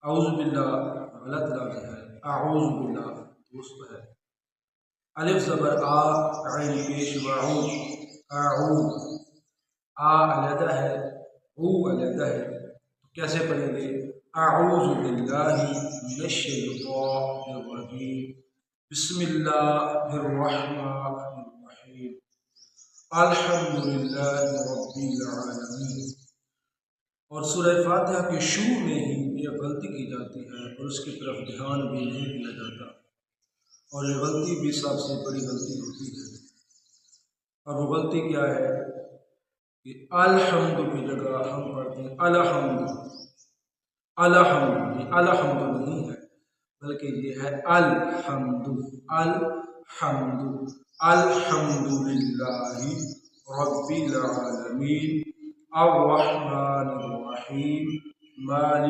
اعوذ باللہ غلط لفظ ہے، اعوذ باللہ درست ہے۔ الف زبر آ، عین پیش وعو، اعو، آ علیحدہ ہے، او علیحدہ ہے، تو کیسے پڑھیں گے؟ اعوذ باللہ من الشیطان الرجیم، بسم اللہ الرحمن الرحیم، الحمد للہ رب العالمین۔ اور سورہ فاتحہ کے شروع میں ہی یہ غلطی کی جاتی ہے اور اس کی طرف دھیان بھی نہیں دیا جاتا، اور یہ غلطی بھی سب سے بڑی غلطی ہوتی ہے۔ اور وہ غلطی کیا ہے کہ الحمد کی جگہ ہم پڑھتے ہیں الحمد، الحمد، یہ الحمد نہیں ہے بلکہ یہ ہے الحمد، الحمد، الحمد للہ رب العالمین الرحمن الرحیم مالک